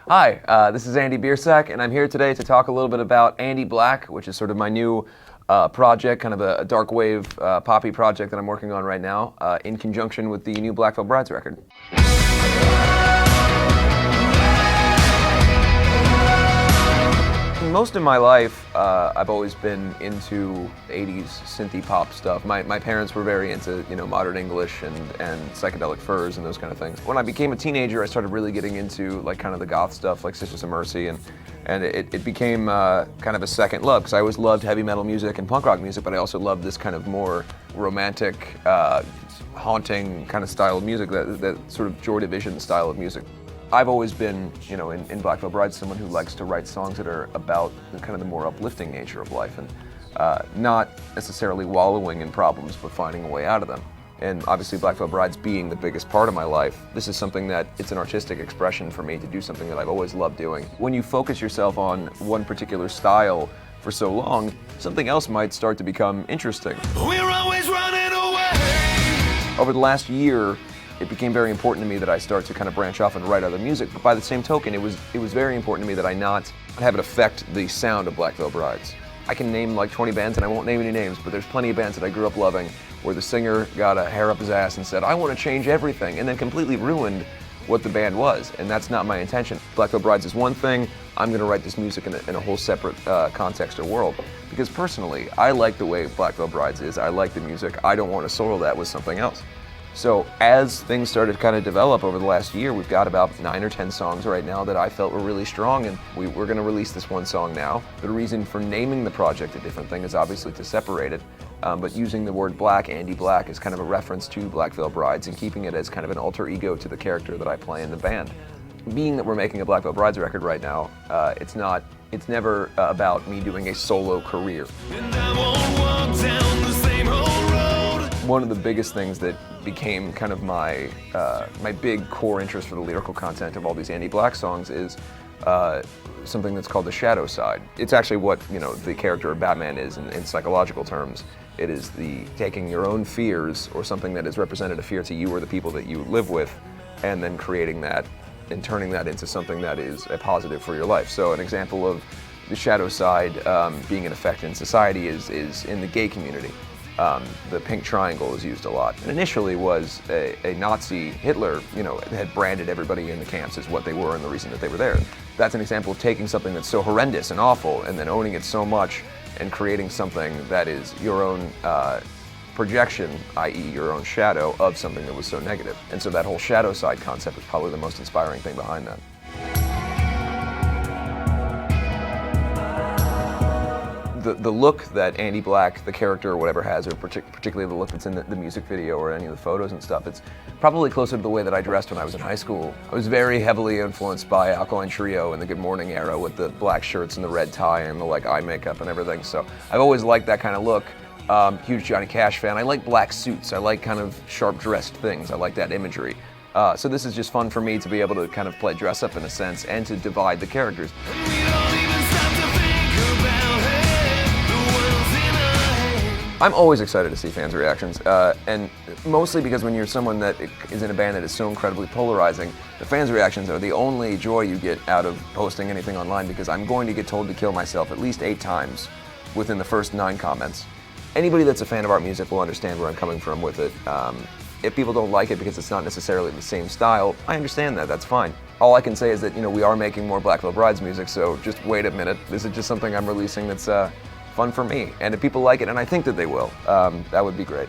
Hi, this is Andy Biersack, and I'm here today to talk a little bit about Andy Black, which is sort of my new project, kind of a dark wave poppy project that I'm working on right now, in conjunction with the new Black Veil Brides record. Most of my life, I've always been into 80s synthy pop stuff. My parents were very into, modern English and psychedelic furs and those kind of things. When I became a teenager, I started really getting into like kind of the goth stuff, like Sisters of Mercy, and it became kind of a second love, because I always loved heavy metal music and punk rock music, but I also loved this kind of more romantic, haunting kind of style of music, that sort of Joy Division style of music. I've always been, in Black Veil Brides, someone who likes to write songs that are about kind of the more uplifting nature of life, and not necessarily wallowing in problems, but finding a way out of them. And obviously Black Veil Brides being the biggest part of my life, this is something that it's an artistic expression for me to do something that I've always loved doing. When you focus yourself on one particular style for so long, something else might start to become interesting. We're always running away. Over the last year, it became very important to me that I start to kind of branch off and write other music. But by the same token, it was very important to me that I not have it affect the sound of Black Veil Brides. I can name like 20 bands, and I won't name any names, but there's plenty of bands that I grew up loving where the singer got a hair up his ass and said, I want to change everything, and then completely ruined what the band was, and that's not my intention. Black Veil Brides is one thing. I'm going to write this music in a whole separate context or world, because personally, I like the way Black Veil Brides is. I like the music. I don't want to soil that with something else. So as things started to kind of develop over the last year, we've got about 9 or 10 songs right now that I felt were really strong, and we're going to release this one song now. The reason for naming the project a different thing is obviously to separate it, but using the word Black, Andy Black, is kind of a reference to Black Veil Brides and keeping it as kind of an alter ego to the character that I play in the band. Being that we're making a Black Veil Brides record right now, it's never about me doing a solo career. And I won't walk down the same old road. One of the biggest things that became kind of my big core interest for the lyrical content of all these Andy Black songs is something that's called the shadow side. It's actually what the character of Batman is in psychological terms. It is the taking your own fears, or something that has represented a fear to you or the people that you live with, and then creating that and turning that into something that is a positive for your life. So an example of the shadow side being an effect in society is in the gay community. The pink triangle is used a lot. And initially was a Nazi, Hitler, had branded everybody in the camps as what they were and the reason that they were there. That's an example of taking something that's so horrendous and awful and then owning it so much and creating something that is your own projection, i.e. your own shadow, of something that was so negative. And so that whole shadow side concept is probably the most inspiring thing behind that. The look that Andy Black, the character or whatever, has, or particularly the look that's in the music video or any of the photos and stuff, it's probably closer to the way that I dressed when I was in high school. I was very heavily influenced by Alkaline Trio and the Good Morning era, with the black shirts and the red tie and the eye makeup and everything. So I've always liked that kind of look. Huge Johnny Cash fan. I like black suits. I like kind of sharp dressed things. I like that imagery. So this is just fun for me to be able to kind of play dress up in a sense and to divide the characters. I'm always excited to see fans' reactions, and mostly because when you're someone that is in a band that is so incredibly polarizing, the fans' reactions are the only joy you get out of posting anything online, because I'm going to get told to kill myself at least 8 times within the first 9 comments. Anybody that's a fan of art music will understand where I'm coming from with it. If people don't like it because it's not necessarily the same style, I understand that, that's fine. All I can say is that, we are making more Black Veil Brides music, so just wait a minute. This is just something I'm releasing that's fun for me. And if people like it, and I think that they will, that would be great.